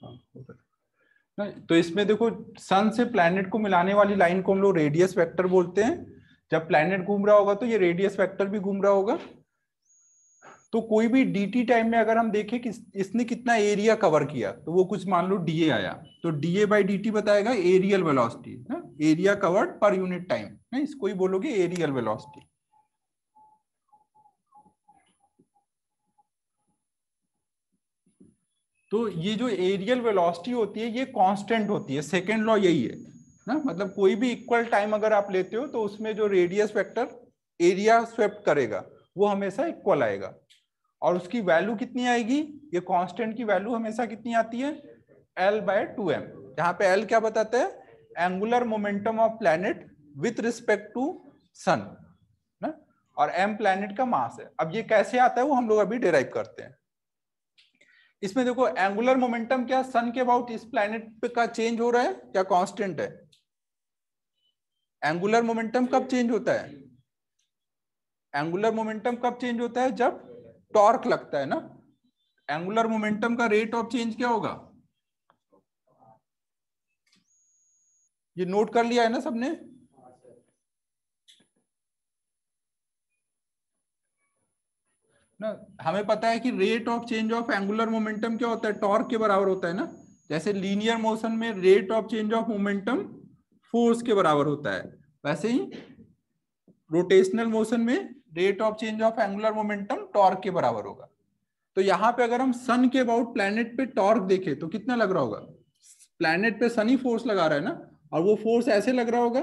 नहीं, तो इसमें देखो सन से प्लैनेट को मिलाने वाली लाइन को हम लोग रेडियस वेक्टर बोलते हैं। जब प्लैनेट घूम रहा होगा तो ये रेडियस वेक्टर भी घूम रहा होगा। तो कोई भी dt टाइम में अगर हम देखें कि इसने कितना एरिया कवर किया, तो वो कुछ मान लो da आया, तो da बाई dt बताएगा areal velocity, area covered per unit time, इसको ही बोलोगे एरियल वेलोसिटी। तो ये जो एरियल वेलोसिटी होती है ये कांस्टेंट होती है, सेकेंड लॉ यही है ना। मतलब कोई भी इक्वल टाइम अगर आप लेते हो तो उसमें जो रेडियस वेक्टर एरिया स्वेप्ट करेगा वो हमेशा इक्वल आएगा। और उसकी वैल्यू कितनी आएगी, ये कांस्टेंट की वैल्यू हमेशा कितनी आती है, L/2m। यहाँ पे L क्या बताता है, angular momentum of planet with respect to sun ना, और m प्लैनेट का मास है। अब ये कैसे आता है वो हम लोग अभी डिराइव करते हैं। इसमें देखो एंगुलर मोमेंटम क्या सन के अबाउट इस प्लैनेट पे का चेंज हो रहा है, क्या कांस्टेंट है। एंगुलर मोमेंटम कब चेंज होता है, एंगुलर मोमेंटम कब चेंज होता है, जब टॉर्क लगता है ना। एंगुलर मोमेंटम का रेट ऑफ चेंज क्या होगा, ये नोट कर लिया है ना सबने। ना हमें पता है कि rate of change of angular momentum क्या होता है, टॉर्क के बराबर होता है ना। जैसे लीनियर मोशन में rate of change of momentum force के बराबर होता है, वैसे ही रोटेशनल मोशन में rate of change of angular momentum torque के बराबर होगा। तो यहाँ पे अगर हम सन के अबाउट प्लैनेट पे टॉर्क देखें तो कितना लग रहा होगा, प्लैनेट पे सन ही फोर्स लगा रहा है ना, और वो फोर्स ऐसे लग रहा होगा,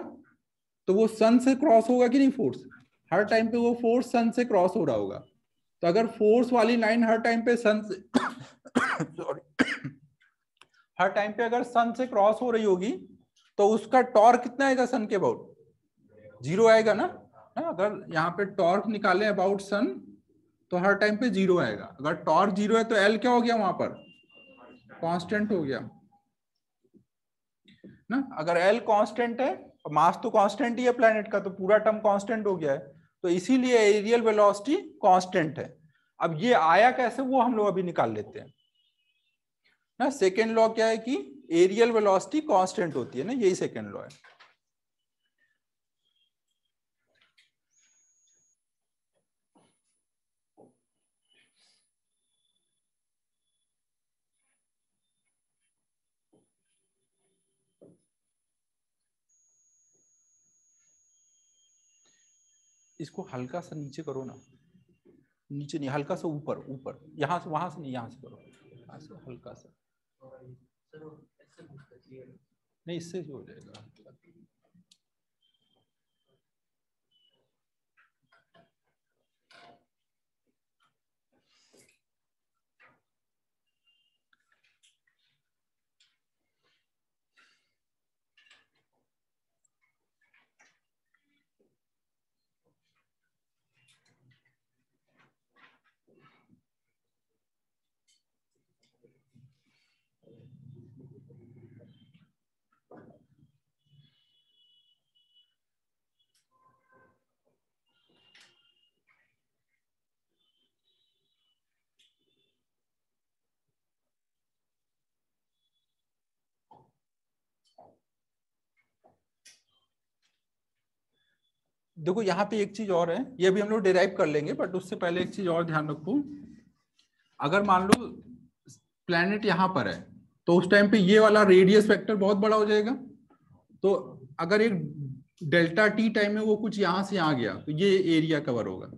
तो वो सन से क्रॉस होगा कि नहीं फोर्स, हर टाइम पे वो फोर्स सन से क्रॉस हो रहा होगा। तो अगर फोर्स वाली लाइन हर टाइम पे सन से सॉरी हर टाइम पे अगर सन से क्रॉस हो रही होगी तो उसका टॉर्क कितना आएगा, सन के अबाउट 0 आएगा ना। अगर यहाँ पे टॉर्क निकाले अबाउट सन तो हर टाइम पे 0 आएगा। अगर टॉर्क 0 है तो एल क्या हो गया, वहां पर कांस्टेंट हो गया ना। अगर एल कांस्टेंट है, मास तो कांस्टेंट ही है प्लैनेट का, तो पूरा टर्म कांस्टेंट हो गया है, तो इसीलिए एरियल वेलोसिटी कांस्टेंट है। अब ये आया कैसे वो हम लोग अभी निकाल लेते हैं ना। सेकेंड लॉ क्या है कि एरियल वेलोसिटी कांस्टेंट होती है ना, यही सेकेंड लॉ है। इसको हल्का सा नीचे करो ना, नीचे नहीं, हल्का सा ऊपर, ऊपर, यहाँ से, वहां से नहीं, यहाँ से करो, यहाँ से हल्का सा, नहीं इससे हो जाएगा। देखो यहाँ पे एक चीज और है, ये भी हम लोग डिराइव कर लेंगे, बट उससे पहले एक चीज और ध्यान रखो। अगर मान लो प्लैनेट यहाँ पर है तो उस टाइम पे ये वाला रेडियस वेक्टर बहुत बड़ा हो जाएगा। तो अगर एक डेल्टा टी टाइम में वो कुछ यहाँ से यहाँ गया तो ये एरिया कवर होगा,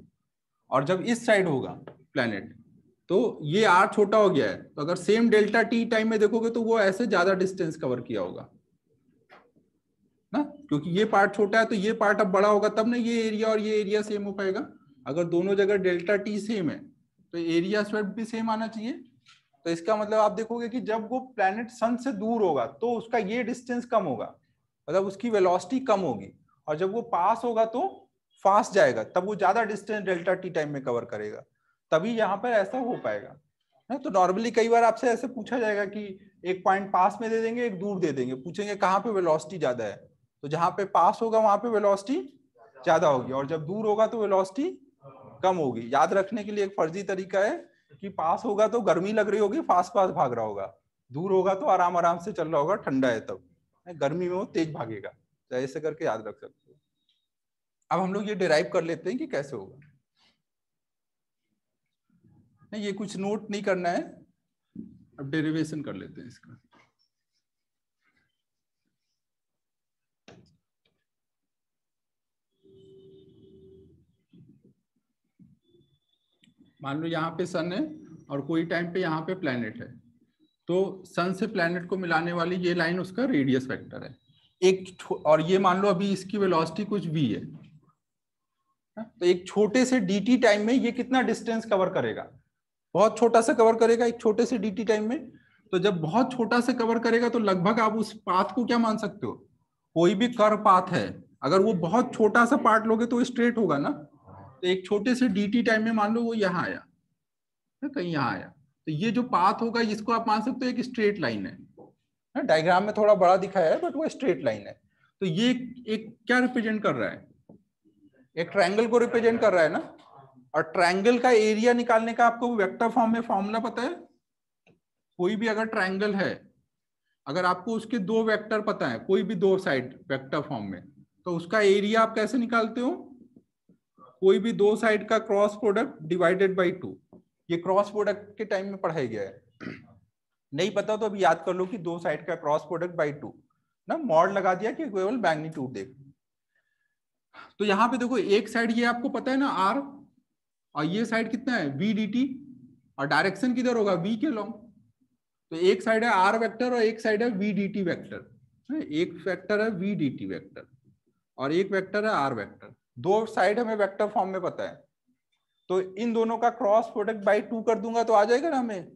और जब इस साइड होगा प्लैनेट तो ये आर छोटा हो गया है, तो अगर सेम डेल्टा टी टाइम में देखोगे तो वो ऐसे ज्यादा डिस्टेंस कवर किया होगा ना, क्योंकि ये पार्ट छोटा है तो ये पार्ट अब बड़ा होगा, तब ना ये एरिया और ये एरिया सेम हो पाएगा। अगर दोनों जगह डेल्टा टी सेम है तो एरिया स्वेप्ट भी सेम आना चाहिए। तो इसका मतलब आप देखोगे कि जब वो प्लैनेट सन से दूर होगा तो उसका ये डिस्टेंस कम होगा, मतलब उसकी वेलोसिटी कम होगी, और जब वो पास होगा तो फास्ट जाएगा, तब वो ज्यादा डिस्टेंस डेल्टा टी टाइम में कवर करेगा, तभी यहाँ पर ऐसा हो पाएगा ना। तो नॉर्मली कई बार आपसे ऐसे पूछा जाएगा कि एक पॉइंट पास में दे देंगे, एक दूर दे देंगे, पूछेंगे कहाँ पे वेलोसिटी ज्यादा है, तो जहां पे पास होगा वहां पे वेलोसिटी ज्यादा होगी, और जब दूर होगा तो वेलोसिटी कम होगी। याद रखने के लिए एक फर्जी तरीका है कि पास होगा तो गर्मी लग रही होगी, फास्ट फास्ट भाग रहा होगा, दूर होगा तो आराम आराम से चल रहा होगा, ठंडा है तब, गर्मी में वो तेज भागेगा। तो ऐसे करके याद रख सकते हो। अब हम लोग ये डिराइव कर लेते हैं कि कैसे होगा। नहीं, ये कुछ नोट नहीं करना है, अब डेरिवेशन कर लेते हैं इसका। मान लो यहाँ पे सन है और कोई टाइम पे यहाँ पे प्लेनेट है, तो सन से प्लेनेट को मिलाने वाली ये लाइन उसका रेडियस वेक्टर है एक। और ये मान लो अभी इसकी वेलोसिटी कुछ v है, तो एक छोटे से dt टाइम में ये कितना डिस्टेंस कवर करेगा? बहुत छोटा सा कवर करेगा एक छोटे से dt टाइम में। तो जब बहुत छोटा से कवर करेगा तो लगभग आप उस पाथ को क्या मान सकते हो? कोई भी कर्व पाथ है, अगर वो बहुत छोटा सा पार्ट लोगे तो स्ट्रेट होगा ना। तो एक छोटे से dt टाइम में मान लो वो यहाँ आया, कहीं यहाँ आया, तो ये जो पाथ होगा इसको आप मान सकते हो एक स्ट्रेट लाइन है। डायग्राम में थोड़ा बड़ा दिखाया है बट वो स्ट्रेट लाइन है। तो ये एक क्या रिप्रेजेंट कर रहा है? एक ट्रायंगल को रिप्रेजेंट कर रहा है ना। और ट्रायंगल का एरिया निकालने का आपको वेक्टर फॉर्म में फॉर्मूला पता है? कोई भी अगर ट्रायंगल है, अगर आपको उसके दो वेक्टर पता है, कोई भी दो साइड वेक्टर फॉर्म में, तो उसका एरिया आप कैसे निकालते हो? कोई भी दो साइड का क्रॉस प्रोडक्ट डिवाइडेड बाई 2। ये क्रॉस प्रोडक्ट के टाइम में पढ़ाया गया है। नहीं पता तो अभी याद कर लो कि दो साइड का क्रॉस प्रोडक्ट बाई 2 ना, मॉड लगा दिया कि केवल मैग्नीट्यूड देख। तो यहाँ पे देखो एक साइड ये आपको पता है ना r, और ये साइड कितना है v dt, और डायरेक्शन किधर होगा v के लॉन्ग। तो एक साइड है r वेक्टर और एक साइड है v dt वेक्टर। एक वेक्टर है v dt वेक्टर और एक वेक्टर है r वेक्टर। दो साइड हमें वेक्टर फॉर्म में पता है, तो इन दोनों का क्रॉस प्रोडक्ट बाई 2 कर दूंगा तो आ जाएगा ना हमें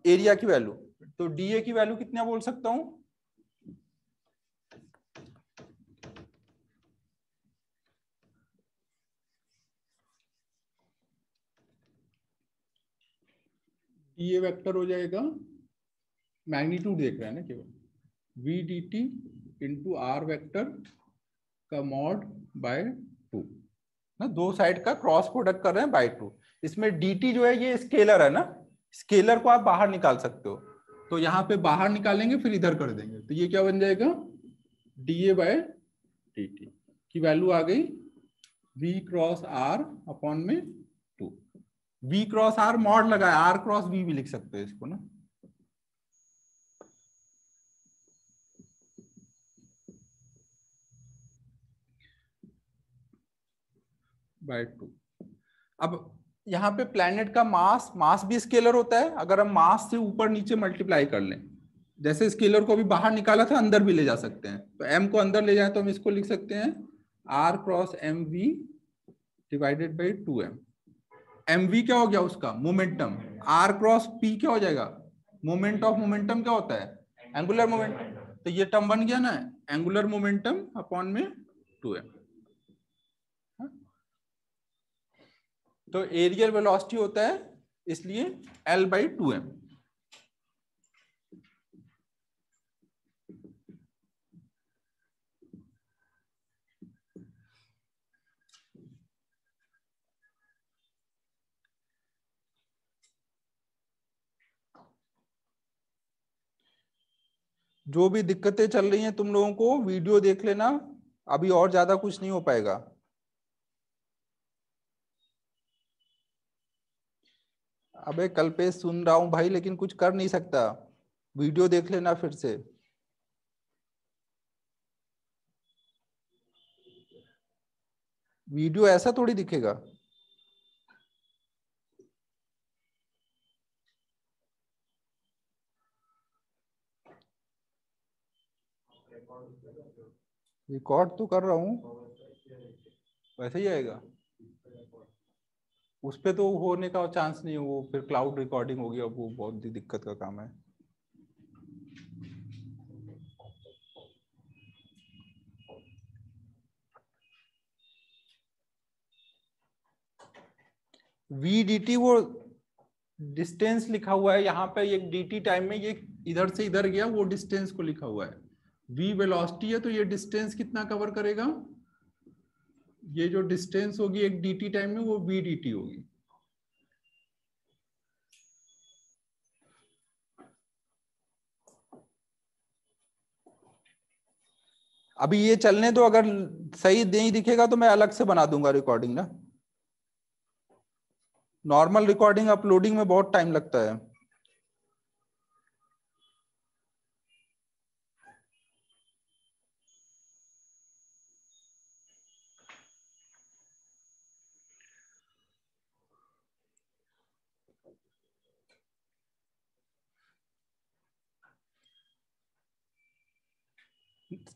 एरिया की वैल्यू। तो डीए की वैल्यू कितना बोल सकता हूं? ये वेक्टर हो जाएगा, मैग्नीट्यूड देख रहे हैं ना केवल, v dt into r vector का मॉड बाय 2 ना। दो साइड का क्रॉस प्रोडक्ट कर रहे हैं बाय 2। इसमें dt जो है ये स्केलर है ना, स्केलर को आप बाहर निकाल सकते हो। तो यहाँ पे बाहर निकालेंगे फिर इधर कर देंगे, तो ये क्या बन जाएगा? dA बाय dt की वैल्यू आ गई v क्रॉस r अपॉन में 2। v क्रॉस r मॉड लगाया, r क्रॉस v भी लिख सकते हो इसको ना। बाय 2। अब यहाँ पे प्लैनेट का मास, मास भी स्केलर होता है। अगर हम मास से ऊपर नीचे मल्टीप्लाई कर लें, जैसे स्केलर को भी बाहर निकाला था अंदर भी ले जा सकते हैं, तो m को अंदर ले जाए तो हम इसको लिख सकते हैं r cross m v divided by 2m। M v क्या हो गया उसका? मोमेंटम। r क्रॉस p क्या हो जाएगा? मोमेंट ऑफ मोमेंटम क्या होता है? Angular momentum. तो ये टर्म बन गया ना, एंगुलर मोमेंटम अपॉन में 2m। तो एरियल वेलोसिटी होता है इसलिए L बाई 2m। जो भी दिक्कतें चल रही हैं तुम लोगों को वीडियो देख लेना, अभी और ज्यादा कुछ नहीं हो पाएगा। अबे कल पे सुन रहा हूं भाई, लेकिन कुछ कर नहीं सकता, वीडियो देख लेना फिर से। वीडियो ऐसा थोड़ी दिखेगा। रिकॉर्ड तो कर रहा हूँ, वैसे ही आएगा। उस पे तो होने का चांस नहीं है, वो फिर क्लाउड रिकॉर्डिंग हो गया, वो बहुत ही दिक्कत का काम है। वी डी टी वो डिस्टेंस लिखा हुआ है यहाँ पे, एक dt टाइम में ये इधर से इधर गया, वो डिस्टेंस को लिखा हुआ है। v वेलोसिटी है तो ये डिस्टेंस कितना कवर करेगा? ये जो डिस्टेंस होगी एक dt टाइम में वो v dt होगी। अभी ये चलने दो, अगर सही नहीं दिखेगा तो मैं अलग से बना दूंगा रिकॉर्डिंग ना। नॉर्मल रिकॉर्डिंग अपलोडिंग में बहुत टाइम लगता है।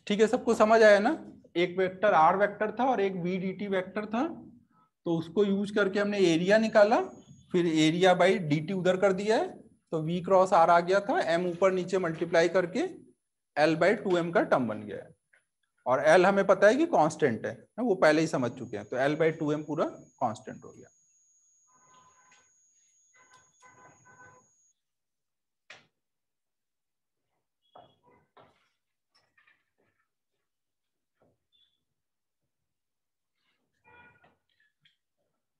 ठीक है, सबको समझ आया ना? एक वेक्टर आर वेक्टर था और एक वी डी टी वेक्टर था, तो उसको यूज करके हमने एरिया निकाला, फिर एरिया बाई डी टी उधर कर दिया है, तो वी क्रॉस आर आ गया था, एम ऊपर नीचे मल्टीप्लाई करके एल बाई टू एम का टर्म बन गया है। और एल हमें पता है कि कांस्टेंट है, वो पहले ही समझ चुके हैं, तो एल बाई टू एम पूरा कांस्टेंट हो गया।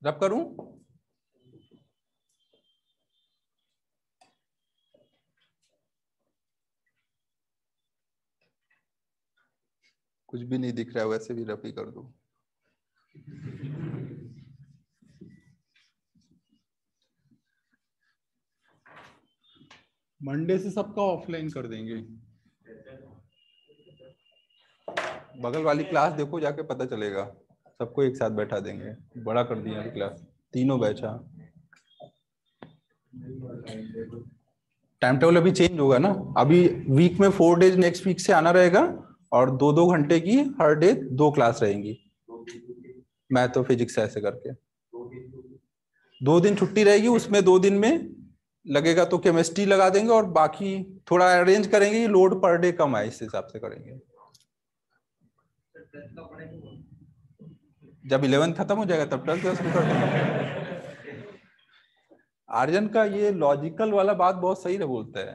रब करूं? कुछ भी नहीं दिख रहा है, वैसे भी रब ही कर दो। मंडे से सबका ऑफलाइन कर देंगे। बगल वाली क्लास देखो जाके, पता चलेगा। सबको एक साथ बैठा देंगे, बड़ा कर दिया अभी क्लास, तीनों बैचा। टाइम टेबल अभी चेंज होगा ना, अभी वीक में 4 डेज नेक्स्ट वीक से आना रहेगा, और 2-2 घंटे की हर डे 2 क्लास रहेंगी, मैथ और फिजिक्स ऐसे करके। 2 दिन छुट्टी रहेगी, उसमें 2 दिन में लगेगा तो केमिस्ट्री लगा देंगे, और बाकी थोड़ा अरेंज करेंगे, लोड पर डे कम है इस हिसाब से करेंगे। जब 11th खत्म हो जाएगा तब 12th शुरू कर देंगे। आर्यन का ये लॉजिकल वाला बात बहुत सही है, बोलता है।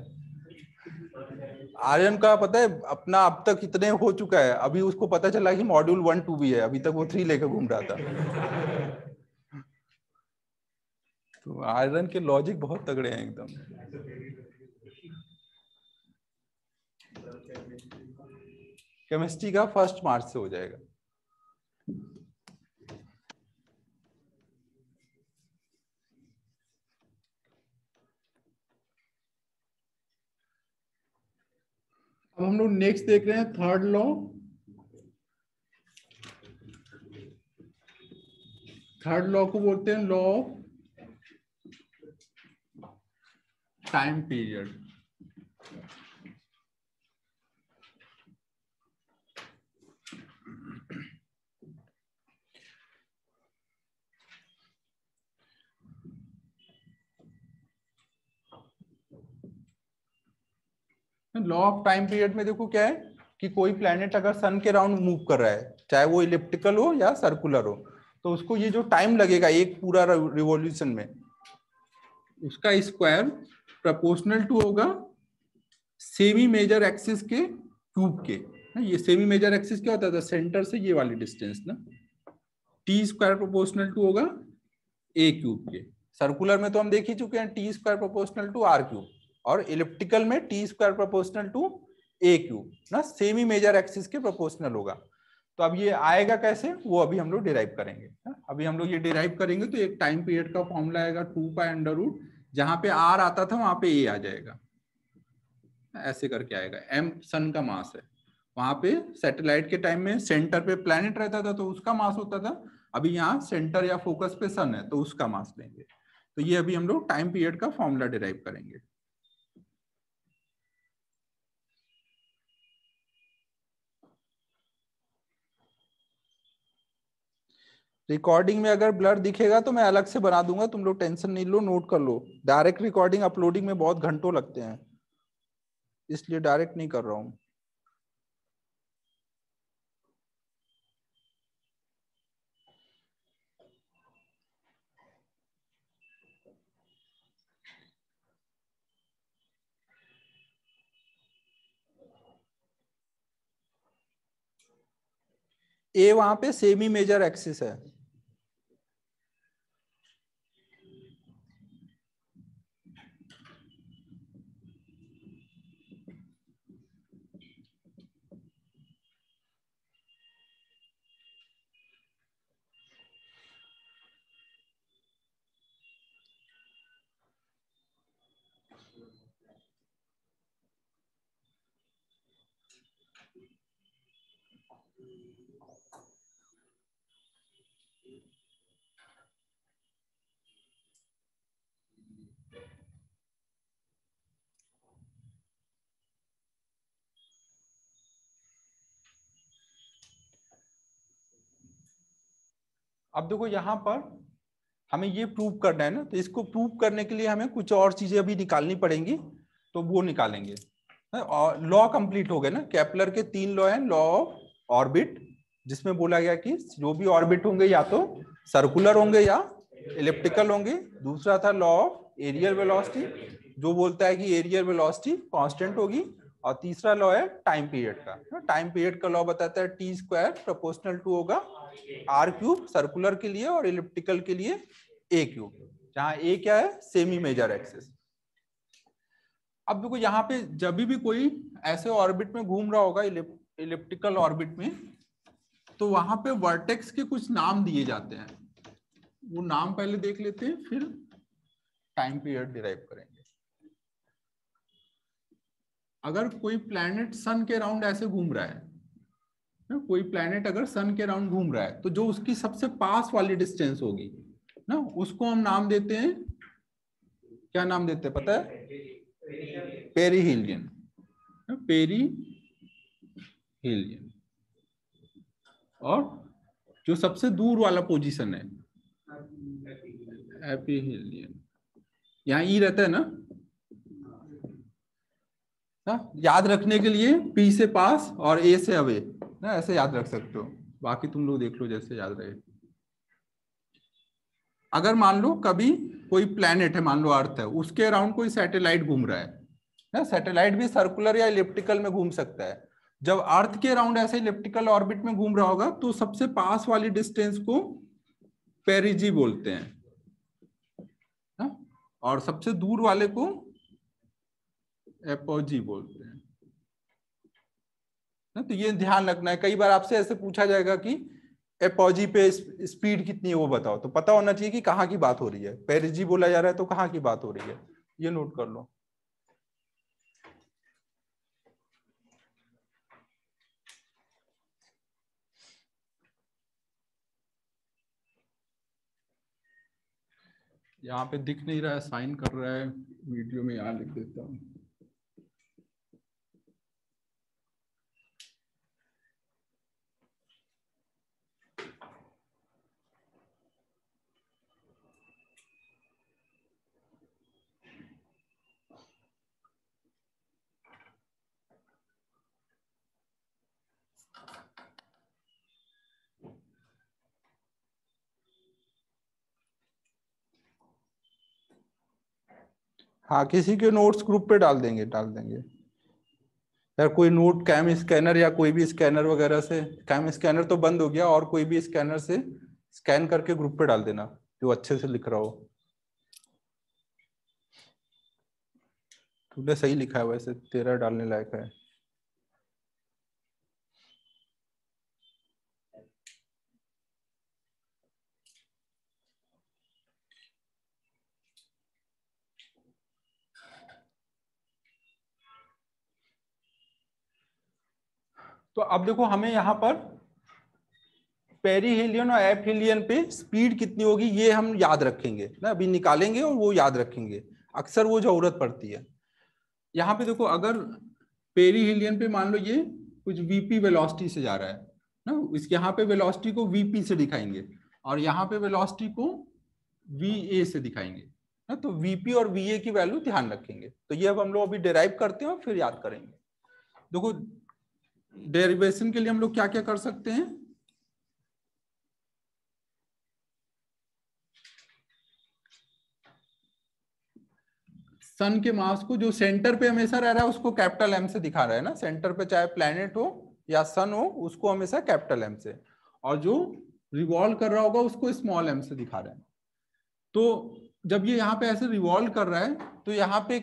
आर्यन का पता है अपना अब तक इतने हो चुका है, अभी उसको पता चला कि मॉड्यूल 1-2 भी है, अभी तक वो 3 लेकर घूम रहा था। तो आर्यन के लॉजिक बहुत तगड़े हैं एकदम। केमिस्ट्री का 1 मार्च से हो जाएगा। अब हम लोग नेक्स्ट देख रहे हैं थर्ड लॉ। थर्ड लॉ को बोलते हैं law of time period. Law of time period में देखो क्या है कि कोई प्लेनेट अगर सन के राउंड मूव कर रहा है, चाहे वो इलिप्टिकल हो या सर्कुलर हो, तो उसको ये जो टाइम लगेगा एक पूरा रिवॉल्यूशन में, उसका स्क्वायर प्रोपोर्शनल टू होगा सेमी मेजर एक्सिस के क्यूब के ना। ये सेमी मेजर एक्सिस क्या होता है? सेंटर से ये वाली डिस्टेंस ना, टी स्क्वायर प्रोपोर्शनल टू होगा ए क्यूब के। सर्कुलर में तो हम देख ही चुके हैं, t square proportional to r cube, और इलिप्टिकल में t square proportional to a cube ना, सेमी मेजर एक्सिस के प्रोपोर्शनल होगा। तो अब ये आएगा कैसे, वो अभी हम लोग डिराइव करेंगे ना। अभी हम लोग ये डिराइव करेंगे तो एक टाइम पीरियड का फॉर्मूला आएगा 2π√, जहां पे आर आता था वहां पे ए आ जाएगा, ऐसे करके आएगा। एम सन का मास है, वहां पे सैटेलाइट के टाइम में सेंटर पे प्लैनेट रहता था तो उसका मास होता था, अभी यहाँ सेंटर या फोकस पे सन है तो उसका मास लेंगे। तो ये अभी हम लोग टाइम पीरियड का फॉर्मूला डिराइव करेंगे। रिकॉर्डिंग में अगर ब्लर दिखेगा तो मैं अलग से बना दूंगा, तुम लोग टेंशन नहीं लो, नोट कर लो। डायरेक्ट रिकॉर्डिंग अपलोडिंग में बहुत घंटों लगते हैं, इसलिए डायरेक्ट नहीं कर रहा हूँ। ए वहां पे सेमी मेजर एक्सिस है। अब देखो यहाँ पर हमें ये प्रूव करना है ना, तो इसको प्रूव करने के लिए हमें कुछ और चीजें अभी निकालनी पड़ेंगी, तो वो निकालेंगे। और लॉ कंप्लीट हो गए ना, केपलर के 3 लॉ हैं। लॉ ऑफ ऑर्बिट, जिसमें बोला गया कि जो भी ऑर्बिट होंगे या तो सर्कुलर होंगे या इलिप्टिकल होंगे। दूसरा था लॉ ऑफ एरियल वेलोसिटी, जो बोलता है कि एरियल वेलोसिटी कांस्टेंट होगी। और तीसरा लॉ है टाइम पीरियड का। टाइम पीरियड का लॉ बताता है टी स्क्वायर प्रोपोर्शनल टू होगा आर क्यूब सर्कुलर के लिए और इलिप्टिकल के लिए ए क्यूब, जहां ए क्या है, सेमी मेजर एक्सिस। अब देखो यहाँ पे जब भी कोई ऐसे ऑर्बिट में घूम रहा होगा, इलिप्टिकल ऑर्बिट में, तो वहां पे वर्टेक्स के कुछ नाम दिए जाते हैं। वो नाम पहले देख लेते हैं, फिर टाइम पीरियड डिराइव करेंगे। अगर कोई प्लैनेट सन के राउंड ऐसे घूम रहा है, कोई प्लैनेट अगर सन के राउंड घूम रहा है, तो जो उसकी सबसे पास वाली डिस्टेंस होगी ना, उसको हम नाम देते हैं, क्या नाम देते हैं पता है? पेरीहिलियन। पेरीहिलियन। और जो सबसे दूर वाला पोजीशन है एपीहिलियन। यहाँ ई रहता है ना, याद रखने के लिए पी से पास और ए से अवे ना, ऐसे याद रख सकते हो। बाकी तुम लोग देख लो जैसे याद रहे। अगर मान लो कभी कोई प्लैनेट है, मान लो अर्थ है, उसके अराउंड कोई सैटेलाइट घूम रहा है ना, सैटेलाइट भी सर्कुलर या इलिप्टिकल में घूम सकता है। जब अर्थ के अराउंड ऐसे इलिप्टिकल ऑर्बिट में घूम रहा होगा, तो सबसे पास वाली डिस्टेंस को पेरिजी बोलते हैं ना? और सबसे दूर वाले को एपोजी बोलते हैं ना। तो ये ध्यान रखना है, कई बार आपसे ऐसे पूछा जाएगा कि एपोजी पे स्पीड कितनी है वो बताओ, तो पता होना चाहिए कि कहाँ की बात हो रही है। पेरिजी बोला जा रहा है तो कहाँ की बात हो रही है, ये नोट कर लो। यहाँ पे दिख नहीं रहा है, साइन कर रहा है, वीडियो में यहाँ लिख देता हूँ। हाँ, किसी के नोट्स ग्रुप पे डाल देंगे यार। कोई नोट कैम स्कैनर या कोई भी स्कैनर वगैरह से, कैम स्कैनर तो बंद हो गया, और कोई भी स्कैनर से स्कैन करके ग्रुप पे डाल देना जो अच्छे से लिख रहा हो। तूने सही लिखा है वैसे, तेरा डालने लायक है। तो अब देखो हमें यहाँ पर पेरीहिलियन और एपहिलियन पे स्पीड कितनी होगी ये हम याद रखेंगे ना, अभी निकालेंगे और वो याद रखेंगे, अक्सर वो जरूरत पड़ती है। यहाँ पे देखो, अगर पेरीहिलियन पे मान लो ये कुछ वीपी वेलोसिटी से जा रहा है ना, इसके यहाँ पे वेलोसिटी को वीपी से दिखाएंगे, और यहाँ पे वेलोसिटी को वीए से दिखाएंगे ना। तो वीपी और वीए की वैल्यू ध्यान रखेंगे। तो ये अब हम लोग अभी डिराइव करते हैं और फिर याद करेंगे। देखो डेरिवेशन के लिए हम लोग क्या क्या कर सकते हैं। सन के मास को जो सेंटर पे हमेशा रह रहा है उसको कैपिटल एम से दिखा रहा है ना, सेंटर पे चाहे प्लैनेट हो या सन हो उसको हमेशा कैपिटल एम से, और जो रिवॉल्व कर रहा होगा उसको स्मॉल एम से दिखा रहा है। तो जब ये यहाँ पे ऐसे रिवॉल्व कर रहा है, तो यहाँ पे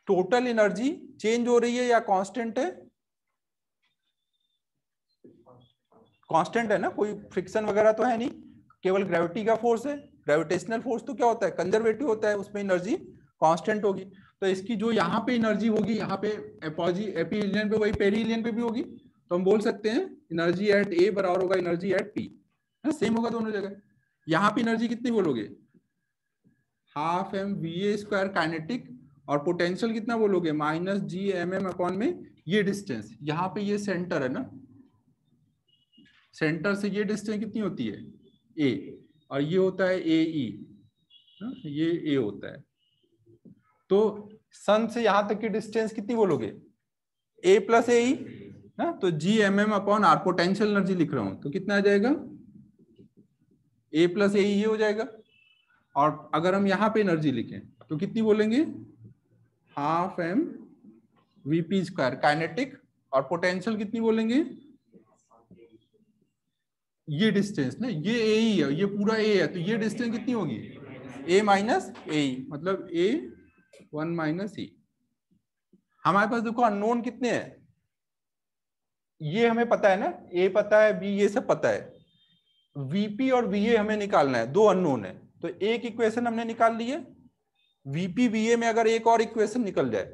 टोटल एनर्जी चेंज हो रही है या कांस्टेंट है? कांस्टेंट है ना, कोई फ्रिक्शन वगैरह तो है नहीं, केवल ग्रेविटी का फोर्स है। ग्रेविटेशनल फोर्स तो क्या होता है, कंजर्वेटिव होता है, उसमें एनर्जी कांस्टेंट होगी। तो इसकी जो यहाँ पे एनर्जी होगी, यहाँ पे एपीलियन पे वही पेरीलियन पे भी होगी, तो हम बोल सकते हैं एनर्जी एट ए बराबर होगा एनर्जी एट पी, सेम होगा दोनों जगह। यहाँ पे एनर्जी कितनी बोलोगे, half m v a square kinetic, और पोटेंशियल कितना बोलोगे, minus G m m upon में ये डिस्टेंस, यहाँ पे ये सेंटर है ना, सेंटर से ये डिस्टेंस कितनी होती है ए, और ये होता है ए ई, ये ए होता है। तो सन से यहां तक की डिस्टेंस कितनी बोलोगे, ए प्लस ए ई, तो G m m upon r, potential energy लिख रहा हूं तो कितना आ जाएगा, ए प्लस ए ई हो जाएगा। और अगर हम यहाँ पे एनर्जी लिखें तो कितनी बोलेंगे, half m v p square kinetic, और पोटेंशियल कितनी बोलेंगे, ये डिस्टेंस ना, ये ए ही है, ये पूरा ए है, तो ये डिस्टेंस कितनी होगी, ए माइनस ए, मतलब ए वन माइनस ई। हमारे पास देखो अननोन कितने हैं, ये हमें पता है ना, ए पता है, बी ये सब पता है, वीपी और वीए हमें निकालना है, दो अननोन है, तो एक इक्वेशन हमने निकाल ली है। वीपी वीए में अगर एक और इक्वेशन निकल जाए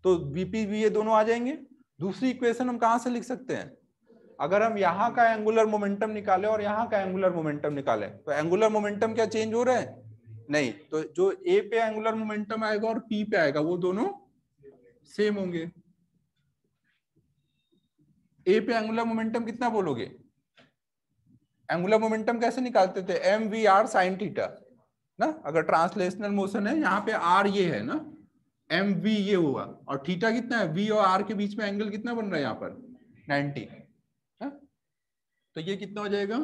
तो वीपी वीए दोनों आ जाएंगे। दूसरी इक्वेशन हम कहां से लिख सकते हैं, अगर हम यहाँ का एंगुलर मोमेंटम निकालें और यहाँ का एंगुलर मोमेंटम निकालें, तो एंगुलर मोमेंटम क्या चेंज हो रहा है, नहीं, तो जो ए पे एंगुलर मोमेंटम आएगा और पी पे आएगा वो दोनों सेम होंगे। ए पे एंगुलर मोमेंटम कितना बोलोगे, एंगुलर मोमेंटम कैसे निकालते थे, m v r sine theta ना, अगर ट्रांसलेशनल मोशन है यहाँ पे आर ये है ना, एम वी ये हुआ, और थीटा कितना है, वी और आर के बीच में एंगल कितना बन रहा है यहाँ पर 90, तो ये कितना हो जाएगा,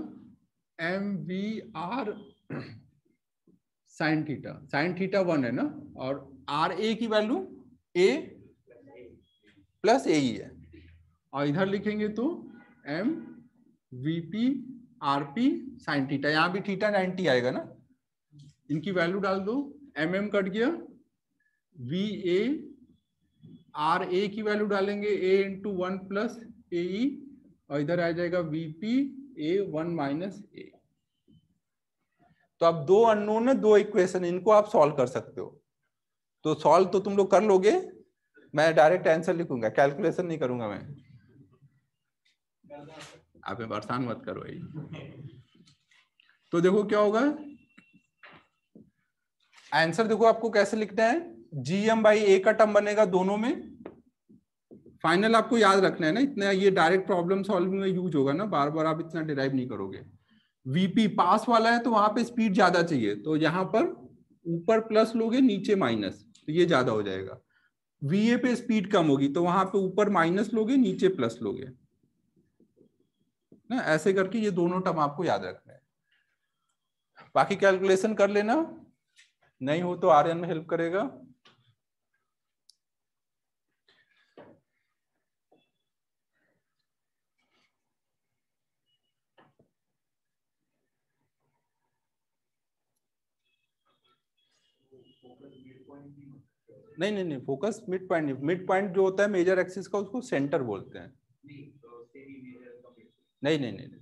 m v r sine theta 1 है ना, और आर ए की वैल्यू ए प्लस ए ही है, और इधर लिखेंगे तो m v p r p sine theta, यहां भी थीटा 90 आएगा ना, इनकी वैल्यू डाल दो, एम एम कट गया, वी ए आर ए की वैल्यू डालेंगे ए इंटू 1 प्लस ए ई, और इधर आ जाएगा वीपी ए 1 माइनस ए। तो अब दो अननोन है, दो इक्वेशन, इनको आप सॉल्व कर सकते हो, तो सॉल्व तो तुम लोग कर लोगे, मैं डायरेक्ट आंसर लिखूंगा, कैलकुलेशन नहीं करूंगा मैं, आप परेशान मत करो भाई। तो देखो क्या होगा आंसर, देखो आपको कैसे लिखना है, जीएम बाई ए का टर्म बनेगा दोनों में, फाइनल आपको याद रखना है ना, इतना ये डायरेक्ट प्रॉब्लम सॉल्विंग में यूज होगा ना, बार बार आप इतना डिराइव नहीं करोगे। वीपी पास वाला है तो वहां पे स्पीड ज्यादा चाहिए, तो यहाँ पर ऊपर प्लस लोगे नीचे माइनस, तो ये ज्यादा हो जाएगा। वीए पे स्पीड कम होगी तो वहां पे ऊपर माइनस लोगे नीचे प्लस लोगे ना, ऐसे करके ये दोनों टर्म आपको याद रखना है। बाकी कैलकुलेशन कर लेना, नहीं हो तो आर्यन में हेल्प करेगा। नहीं नहीं नहीं, फोकस मिड पॉइंट नहीं, मिड पॉइंट जो होता है मेजर एक्सिस का उसको सेंटर बोलते हैं। नहीं नहीं नहीं, नहीं।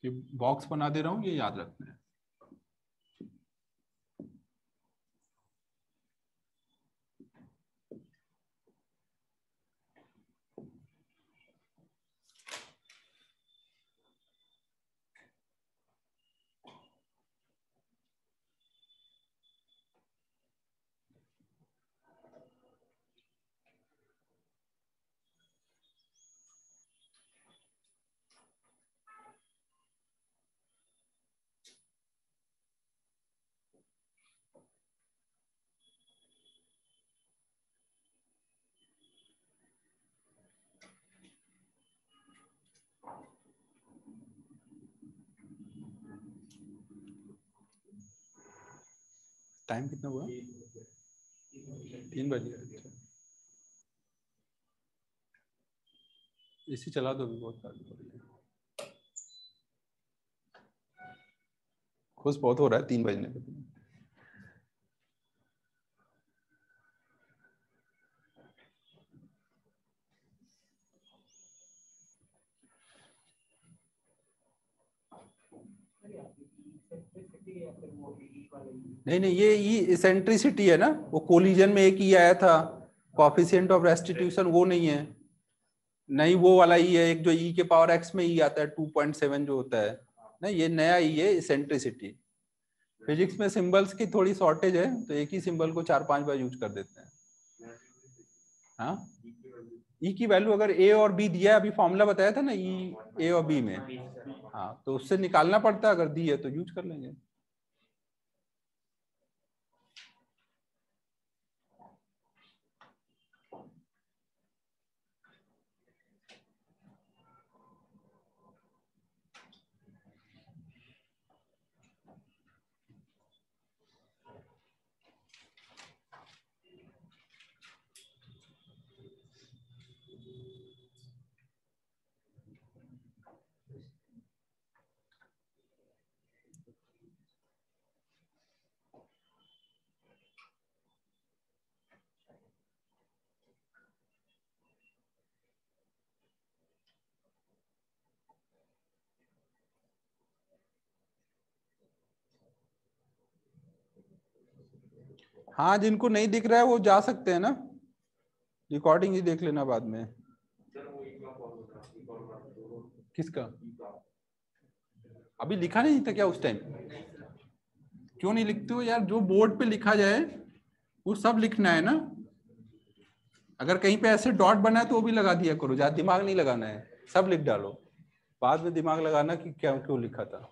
ये बॉक्स बना दे रहा हूं, ये याद रखना है। टाइम कितना हुआ, 3 बजे इसी चला दो भी बहुत गाड़ी हो रही है, खुश बहुत हो रहा है 3 बजने पे। नहीं नहीं, ये इसेंट्रिसिटी है ना, वो कोलिजन में एक ई आया था, कोएफिशिएंट ऑफ रेस्टिट्यूशन वो नहीं है, नहीं वो वाला ई है एक जो ई के पावर एक्स में ई आता है 2.7 जो होता है, नहीं ये नया ई है इसेंट्रिसिटी। फिजिक्स में सिंबल्स की थोड़ी शॉर्टेज है तो एक ही सिंबल को 4-5 बार यूज कर देते हैं। हाँ, ई की वैल्यू अगर ए और बी दिया है, अभी फॉर्मूला बताया था ना ई ए और बी में, हाँ तो उससे निकालना पड़ता है, अगर दी है तो यूज कर लेंगे। हाँ, जिनको नहीं दिख रहा है वो जा सकते हैं ना, रिकॉर्डिंग ही देख लेना बाद में। किसका? अभी लिखा नहीं था क्या उस टाइम? क्यों नहीं लिखते हो यार, जो बोर्ड पे लिखा जाए वो सब लिखना है ना। अगर कहीं पे ऐसे डॉट बना है तो वो भी लगा दिया करो, ज्यादा दिमाग नहीं लगाना है, सब लिख डालो, बाद में दिमाग लगाना कि क्या क्यों लिखा था।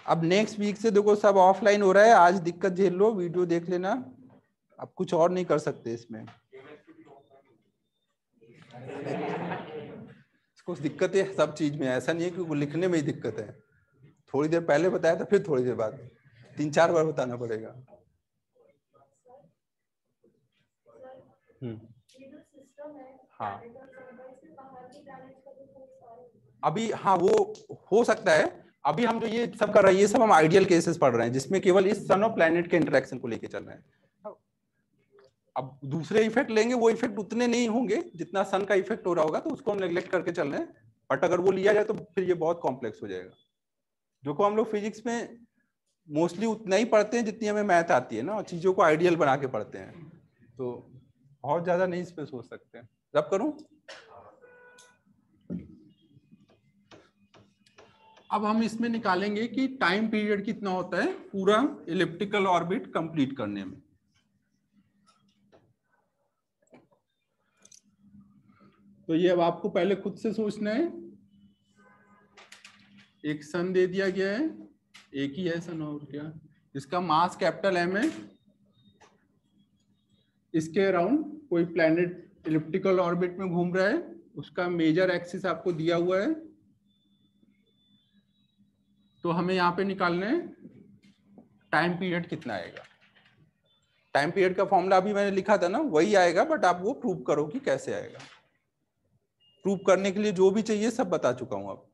अब नेक्स्ट वीक से देखो सब ऑफलाइन हो रहा है, आज दिक्कत झेल लो, वीडियो देख लेना, अब कुछ और नहीं कर सकते इसमें। कुछ दिक्कत है सब चीज में, ऐसा नहीं है कि लिखने में ही दिक्कत है, थोड़ी देर पहले बताया था फिर थोड़ी देर बाद 3-4 बार बताना पड़ेगा। हाँ अभी, हाँ वो हो सकता है, अभी हम जो ये सब कर रहे हैं ये सब हम आइडियल केसेस पढ़ रहे हैं जिसमें केवल इस सन और प्लैनेट के इंटरेक्शन को लेके चल रहे हैं। अब दूसरे इफेक्ट लेंगे वो इफेक्ट उतने नहीं होंगे जितना सन का इफेक्ट हो रहा होगा, तो उसको हम नेग्लेक्ट करके चल रहे हैं, बट अगर वो लिया जाए तो फिर ये बहुत कॉम्प्लेक्स हो जाएगा, जो को हम लोग फिजिक्स में मोस्टली उतना ही पढ़ते हैं जितनी हमें मैथ आती है ना, और चीजों को आइडियल बना के पढ़ते हैं, तो बहुत ज्यादा नहीं इस पे सोच सकते हैं। रब करूं, अब हम इसमें निकालेंगे कि टाइम पीरियड कितना होता है पूरा इलिप्टिकल ऑर्बिट कंप्लीट करने में। तो ये अब आपको पहले खुद से सोचना है, एक सन दे दिया गया है, एक ही है सन और क्या, इसका मास कैपिटल एम है, इसके अराउंड कोई प्लैनेट इलिप्टिकल ऑर्बिट में घूम रहा है, उसका मेजर एक्सिस आपको दिया हुआ है, तो हमें यहाँ पे निकालना है टाइम पीरियड कितना आएगा। टाइम पीरियड का फॉर्मूला अभी मैंने लिखा था ना, वही आएगा, बट आप वो प्रूव करो कि कैसे आएगा। प्रूव करने के लिए जो भी चाहिए सब बता चुका हूं अब।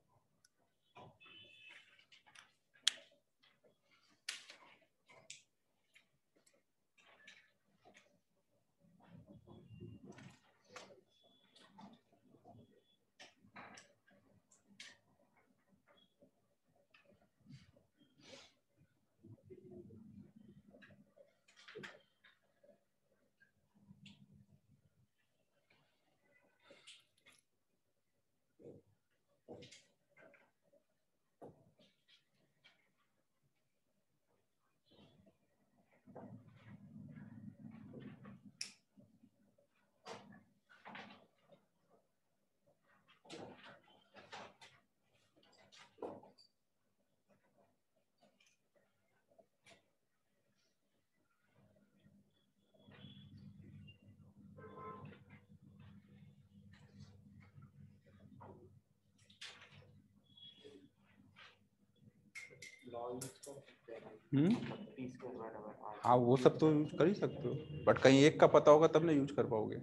हाँ वो सब तो यूज कर ही सकते हो, बट कहीं एक का पता होगा तब ना यूज कर पाओगे।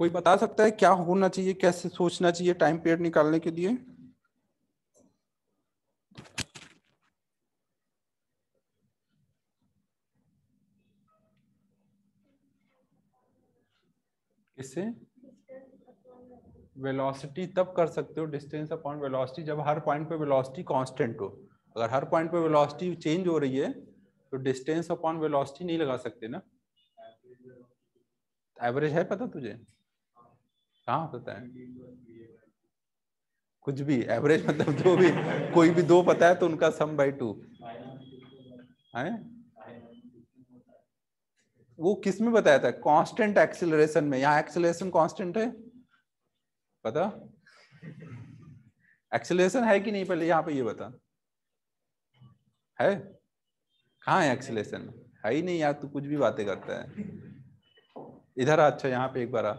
कोई बता सकता है क्या होना चाहिए, कैसे सोचना चाहिए टाइम पीरियड निकालने के लिए? किससे? वेलोसिटी तब कर सकते हो डिस्टेंस अपॉन वेलोसिटी जब हर पॉइंट पे वेलोसिटी कांस्टेंट हो। अगर हर पॉइंट पे वेलोसिटी चेंज हो रही है तो डिस्टेंस अपॉन वेलोसिटी नहीं लगा सकते ना। एवरेज है पता तुझे? कहाँ पता है? कुछ भी एवरेज मतलब जो भी, कोई भी दो पता है तो उनका सम बाई 2 है। वो किस में बताया था? कांस्टेंट एक्सीलरेशन में। यहाँ एक्सीलरेशन कांस्टेंट है पता? एक्सीलरेशन है कि नहीं पहले यहाँ पे ये बता। है? कहाँ है एक्सीलरेशन? है ही नहीं यार, तू कुछ भी बातें करता है। इधर आ, अच्छा यहाँ पे एक बार आ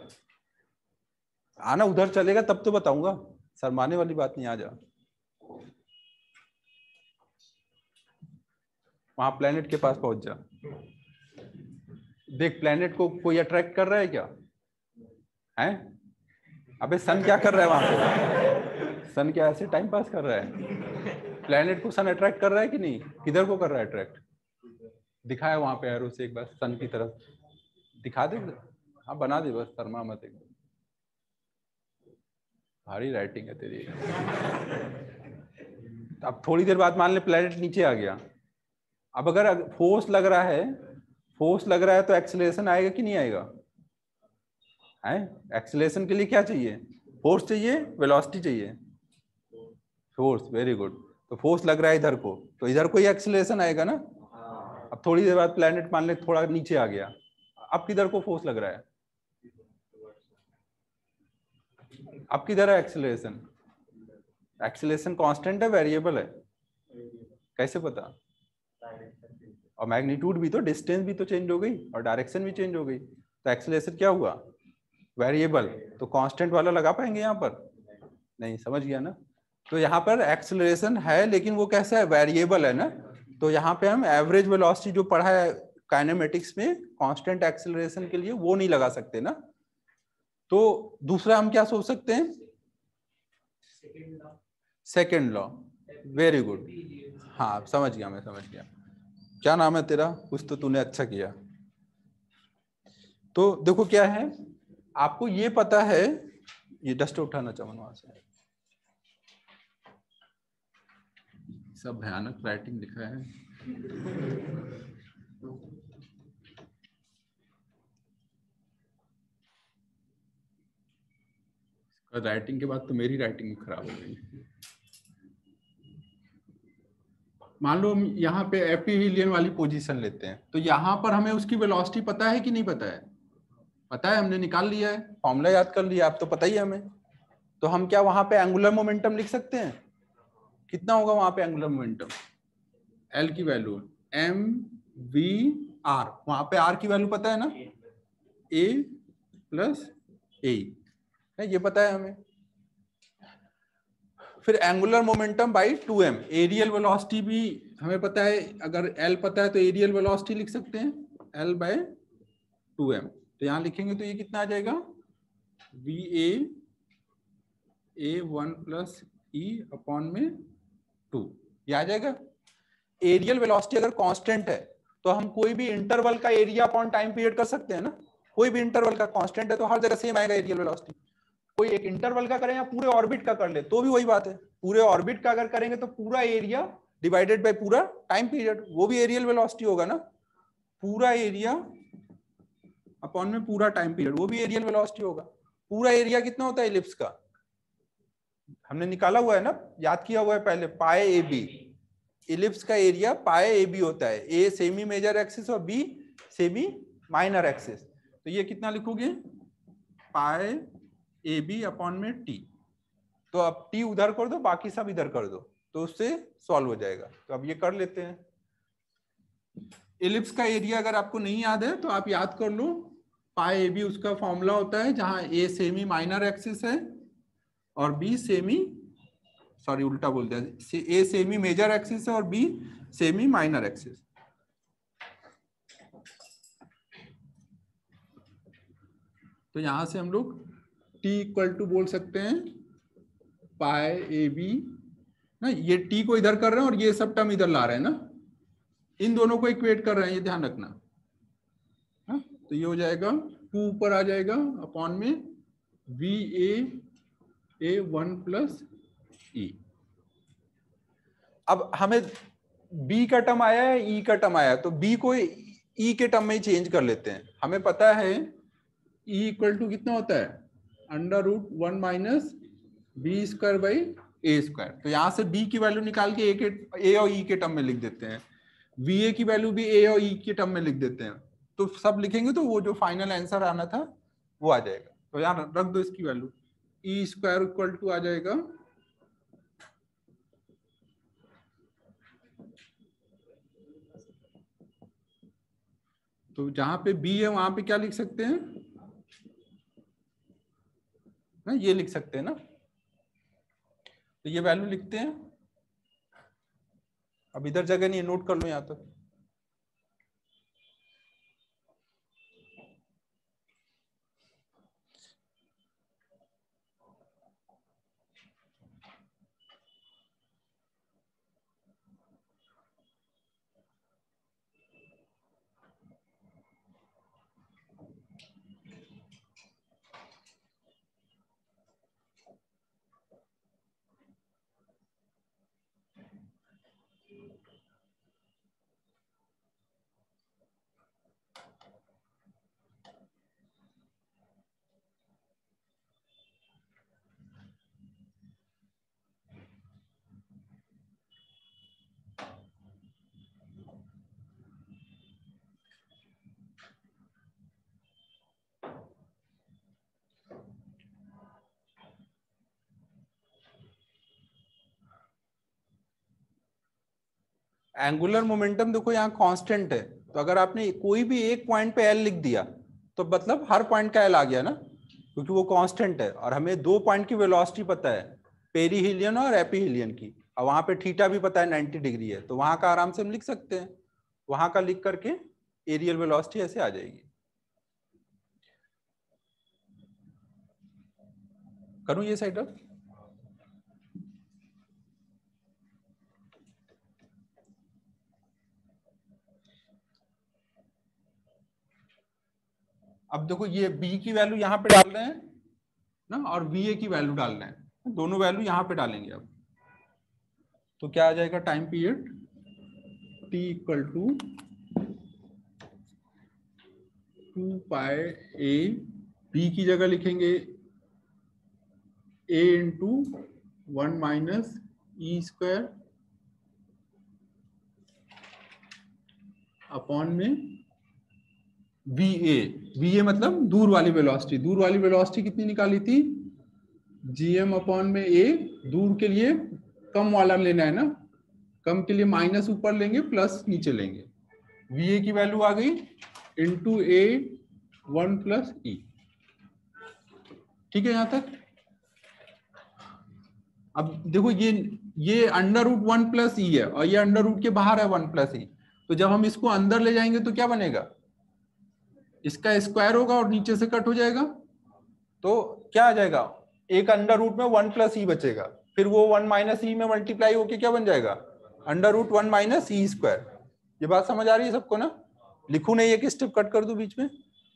आना, उधर चलेगा तब तो बताऊंगा, शर्माने वाली बात नहीं, आ जा। वहां प्लेनेट के पास पहुंच जा। देख प्लेनेट को कोई अट्रैक्ट कर रहा है क्या? है? अबे सन क्या कर रहा है वहां पे? सन क्या ऐसे टाइम पास कर रहा है? प्लेनेट को सन अट्रैक्ट कर रहा है कि नहीं? किधर को कर रहा है अट्रैक्ट? दिखाया वहां पे एरो से एक बार सन की तरफ दिखा दे। हाँ बना दे बस, शर्मा मत एकदम। भारी राइटिंग है तेरी। अब थोड़ी देर बाद मान ले प्लेनेट नीचे आ गया। अब अगर फोर्स लग रहा है, फोर्स लग रहा है तो एक्सेलरेशन आएगा कि नहीं आएगा? है? एक्सेलरेशन के लिए क्या चाहिए? फोर्स चाहिए, वेलोसिटी चाहिए? Force, very good. तो फोर्स लग रहा है इधर को, तो इधर को ही एक्सेलरेशन आएगा ना। अब थोड़ी देर बाद प्लेनेट मान ले थोड़ा नीचे आ गया, अब किधर को फोर्स लग रहा है? अब किधर है एक्सेलरेशन? एक्सेलरेशन कांस्टेंट है वेरिएबल है? कैसे पता? और मैग्नीट्यूड भी तो, डिस्टेंस भी तो चेंज हो गई और डायरेक्शन भी चेंज हो गई, तो एक्सेलरेशन क्या हुआ? वेरिएबल। तो कांस्टेंट वाला लगा पाएंगे यहाँ पर? नहीं, समझ गया ना। तो यहाँ पर एक्सेलरेशन है लेकिन वो कैसा है? वेरिएबल है ना। तो यहाँ पे हम एवरेज वेलोसिटी जो पढ़ा है काइनेमेटिक्स में कांस्टेंट एक्सेलरेशन के लिए, वो नहीं लगा सकते ना। तो दूसरा हम क्या सोच सकते हैं? Second law. Very good. हाँ समझ गया, मैं समझ गया। क्या नाम है तेरा? कुछ तो तूने अच्छा किया। तो देखो क्या है, आपको ये पता है, ये डस्ट उठाना चाहूँ वहां से, सब भयानक राइटिंग लिखा है। राइटिंग के बाद तो मेरी राइटिंग खराब हो गई। मान लो हम यहाँ पे एपीहिलियन वाली पोजीशन लेते हैं, तो यहाँ पर हमें उसकी वेलोसिटी पता है कि नहीं पता है? पता है, हमने निकाल लिया है, फॉर्मूला याद कर लिया, आप तो पता ही है हमें। तो हम क्या वहां पे एंगुलर मोमेंटम लिख सकते हैं? कितना होगा वहां पे एंगुलर मोमेंटम? एल की वैल्यू एम वी आर, वहां पे आर की वैल्यू पता है ना, ए प्लस ए, ये पता है हमें। फिर angular momentum by 2m, areal velocity भी हमें पता है, अगर एल पता है तो एरियल वेलोसिटी लिख सकते हैं, एल बाय 2m। तो यहां लिखेंगे तो ये कितना आ जाएगा? V A 1 plus E upon में 2, ये आ जाएगा। एरियल वेलोसिटी अगर कांस्टेंट है तो हम कोई भी इंटरवल का एरिया अपॉन टाइम पीरियड कर सकते हैं ना। कोई भी इंटरवल का कांस्टेंट है तो हर जगह सेम आएगा एरियल वेलोसिटी। कोई एक इंटरवल का करें या पूरे ऑर्बिट का कर ले तो भी वही बात है। पूरे ऑर्बिट का अगर करेंगे तो पूरा एरिया डिवाइडेड बाय पूरा टाइम पीरियड, वो भी एरियल वेलोसिटी होगा ना, पूरा एरिया अपॉन में पूरा टाइम पीरियड, वो भी एरियल वेलोसिटी होगा। पूरा एरिया कितना होता है इलिप्स का, हमने निकाला हुआ है ना, याद किया हुआ है पहले, पाए ए बी। इलिप्स का एरिया पाए ए बी होता है, ए सेमी मेजर एक्सिस और बी सेमी माइनर एक्सिस। तो ये कितना लिखोगे, पाए ए बी अपॉन में टी। तो अब टी उधर कर दो, बाकी सब इधर कर दो, तो उससे सॉल्व हो जाएगा। तो अब ये कर लेते हैं। इलिप्स का एरिया अगर आपको नहीं याद है तो आप याद कर लो, पाई ए बी उसका फॉर्मूला होता है जहां ए सेमी माइनर एक्सिस है और बी सेमी, सॉरी उल्टा बोल दिया, ए सेमी मेजर एक्सिस है और बी सेमी माइनर एक्सिस। तो यहां से हम लोग टी इक्वल टू बोल सकते हैं पाई ए बी ना, ये टी को इधर कर रहे हैं और ये सब टर्म इधर ला रहे हैं ना, इन दोनों को इक्वेट कर रहे हैं, ये ध्यान रखना। हा? तो ये हो जाएगा 2 ऊपर आ जाएगा अपॉन में वी ए 1 प्लस ई। अब हमें b का टर्म आया है, e का टर्म आया, तो b को e के टर्म में ही चेंज कर लेते हैं। हमें पता है e इक्वल टू कितना होता है, √1 minus B square by A square. तो यहां से b की वैल्यू निकाल के a और e के टर्म में लिख देते हैं, va की वैल्यू भी a और e के टर्म में लिख देते हैं। तो सब लिखेंगे तो वो जो फाइनल आंसर आना था वो आ जाएगा। तो यहाँ रख दो इसकी value, e square equal to आ जाएगा तो जहां पे b है वहां पे क्या लिख सकते हैं ना, ये लिख सकते हैं ना, तो ये वैल्यू लिखते हैं। अब इधर जगह नहीं है, नोट कर लो यहां तक। एंगुलर मोमेंटम देखो यहाँ कांस्टेंट है, तो अगर आपने कोई भी एक पॉइंट पे एल लिख दिया तो मतलब हर पॉइंट का एल आ गया ना, क्योंकि वो कांस्टेंट है। और हमें 2 पॉइंट की वेलोसिटी पता है, पेरीहिलियन और एपीहिलियन की, और वहां पे थीटा भी पता है 90 डिग्री है, तो वहां का आराम से हम लिख सकते हैं। वहां का लिख करके एरियल वेलोसिटी ऐसे आ जाएगी। करूं ये साइड अप, अब देखो ये b की वैल्यू यहाँ पे डाल रहे हैं ना, और va की वैल्यू डाल रहे हैं, दोनों वैल्यू यहाँ पे डालेंगे। अब तो क्या आ जाएगा, time period t equal to 2 pi a, b की जगह लिखेंगे a into 1 minus E square upon में va मतलब दूर वाली वेलोसिटी। दूर वाली वेलोसिटी कितनी निकाली थी, gm अपॉन में a, दूर के लिए कम वाला लेना है ना, कम के लिए माइनस ऊपर लेंगे प्लस नीचे लेंगे। va की वैल्यू आ गई इंटू a 1 प्लस ई। ठीक है यहां तक। अब देखो ये √1 प्लस ई है और ये अंडर रूट के बाहर है 1 प्लस ई, तो जब हम इसको अंदर ले जाएंगे तो क्या बनेगा, इसका स्क्वायर होगा और नीचे से कट हो जाएगा, तो क्या आ जाएगा, एक अंडर रूट में 1 प्लस ई बचेगा, फिर वो 1 माइनस ई में मल्टीप्लाई होके क्या बन जाएगा, √1 माइनस ई स्क्वायर। ये बात समझ आ रही है सबको ना, लिखू नहीं एक स्टेप कट कर दू बीच में,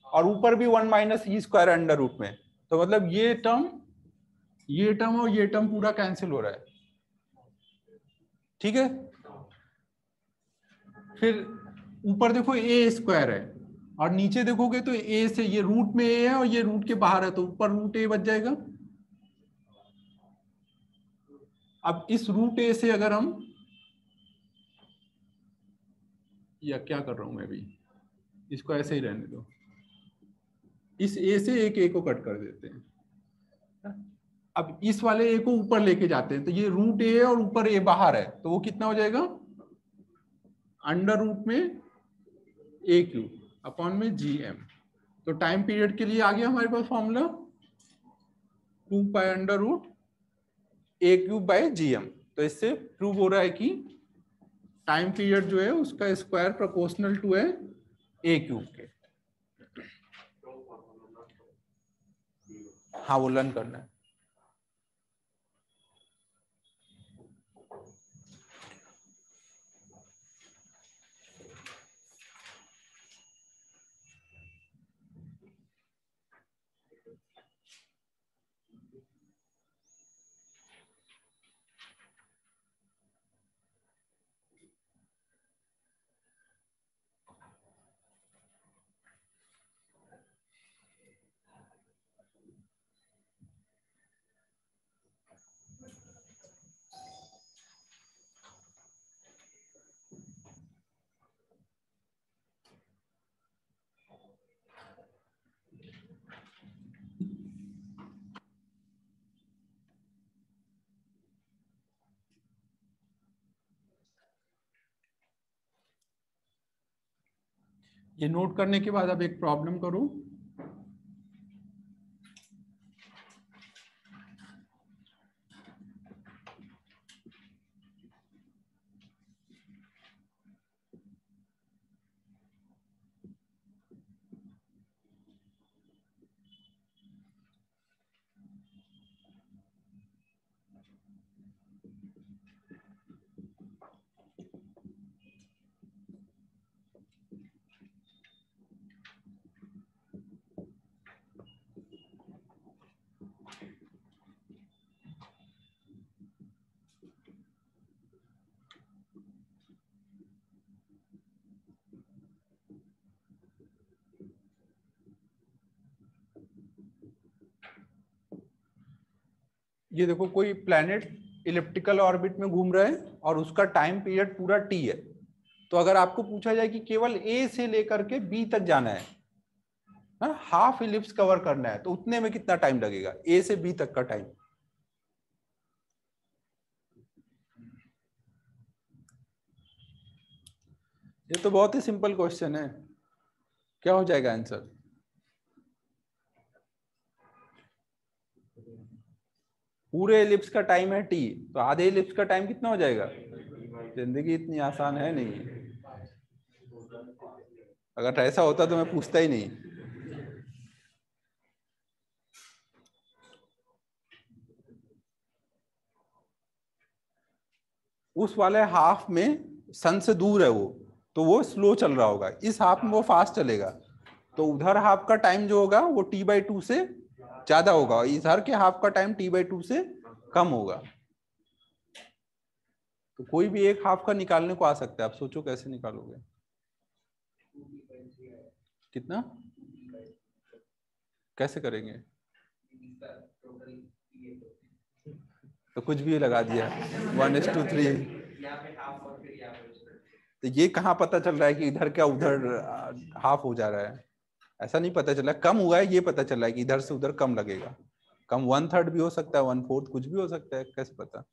और ऊपर भी 1 minus E square under root में, तो मतलब ये टर्म और ये टर्म पूरा कैंसिल हो रहा है। ठीक है, फिर ऊपर देखो ए स्क्वायर है और नीचे देखोगे तो ए से ये रूट में ए है और ये रूट के बाहर है, तो ऊपर रूट ए बच जाएगा। अब इस रूट ए से अगर हम, या क्या कर रहा हूं मैं भी, इसको ऐसे ही रहने दो, इस ए से एक ए को कट कर देते हैं। अब इस वाले ए को ऊपर लेके जाते हैं, तो ये रूट ए है और ऊपर ए बाहर है, तो वो कितना हो जाएगा, अंडर रूट में ए क्यूब अपॉन में जी एम। तो टाइम पीरियड के लिए आ गया हमारे पास formula 2 pi under root a cube by G M. तो इससे प्रूव हो रहा है कि टाइम पीरियड जो है उसका स्क्वायर प्रोपोर्शनल टू है ए क्यूब के। हाँ वो लर्न करना है। ये नोट करने के बाद अब एक प्रॉब्लम करो। ये देखो कोई प्लैनेट इलिप्टिकल ऑर्बिट में घूम रहा है और उसका टाइम पीरियड पूरा टी है। तो अगर आपको पूछा जाए कि केवल ए से लेकर के बी तक जाना है, हाफ इलिप्स कवर करना है, तो उतने में कितना टाइम लगेगा ए से बी तक का टाइम? ये तो बहुत ही सिंपल क्वेश्चन है। क्या हो जाएगा आंसर? पूरे इलिप्स का टाइम है टी, तो आधे इलिप्स का टाइम कितना हो जाएगा? जिंदगी इतनी आसान है नहीं। अगर ऐसा होता तो मैं पूछता ही नहीं। उस वाले हाफ में सन से दूर है वो, तो वो स्लो चल रहा होगा, इस हाफ में वो फास्ट चलेगा, तो उधर हाफ का टाइम जो होगा वो t/2 से ज्यादा होगा, इधर के हाफ का टाइम t/2 से कम होगा। तो कोई भी एक हाफ का निकालने को आ सकता है। आप सोचो कैसे निकालोगे? कितना? कैसे करेंगे? तो कुछ भी लगा दिया 1:3। तो ये कहाँ पता चल रहा है कि इधर क्या उधर हाफ हो जा रहा है? ऐसा नहीं पता चला, कम हुआ है ये पता चला है कि इधर से उधर कम लगेगा। कम 1/3 भी हो सकता है, 1/4 कुछ भी हो सकता है, कैसे पता?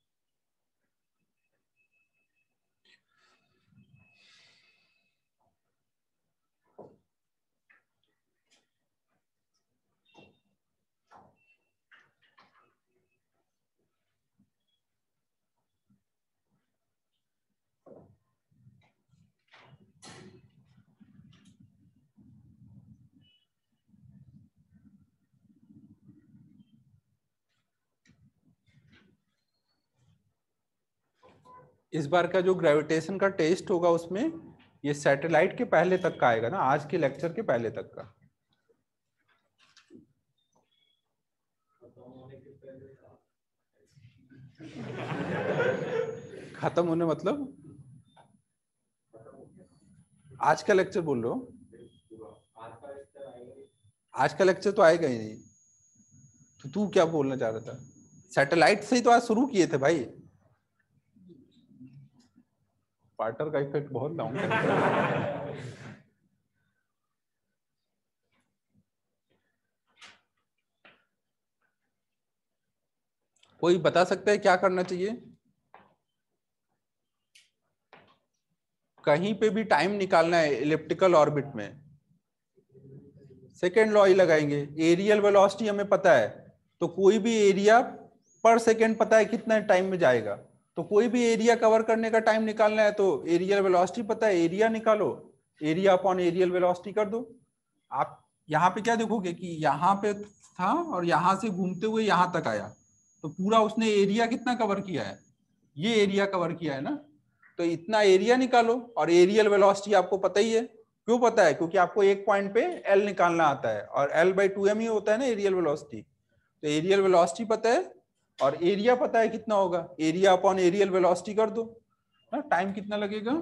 इस बार का जो ग्रेविटेशन का टेस्ट होगा उसमें ये सैटेलाइट के पहले तक का आएगा ना, आज के लेक्चर के पहले तक का। खत्म होने मतलब आज का लेक्चर बोल रहे हो? आज का लेक्चर तो आएगा ही नहीं। तो तू क्या बोलना चाह रहा था? सैटेलाइट से ही तो आज शुरू किए थे भाई। पार्टर का इफेक्ट बहुत डाउन है। कोई बता सकता है क्या करना चाहिए? कहीं पे भी टाइम निकालना है इलिप्टिकल ऑर्बिट में, सेकेंड लॉ ही लगाएंगे। एरियल वेलोसिटी हमें पता है, तो कोई भी एरिया पर सेकेंड पता है कितना टाइम में जाएगा, तो कोई भी एरिया कवर करने का टाइम निकालना है तो एरियल वेलोसिटी पता है, एरिया निकालो, एरिया अपॉन एरियल वेलोसिटी कर दो। आप यहाँ पे क्या देखोगे कि यहाँ पे था और यहाँ से घूमते हुए यहाँ तक आया, तो पूरा उसने एरिया कितना कवर किया है? ये एरिया कवर किया है ना, तो इतना एरिया निकालो। और एरियल वेलोसिटी आपको पता ही है, क्यों पता है? क्योंकि आपको एक पॉइंट पे एल निकालना आता है और L/2m ही होता है ना एरियल वेलोसिटी। तो एरियल वेलोसिटी पता है और एरिया पता है कितना होगा, एरिया अपॉन एरियल वेलोसिटी कर दो ना। टाइम कितना लगेगा?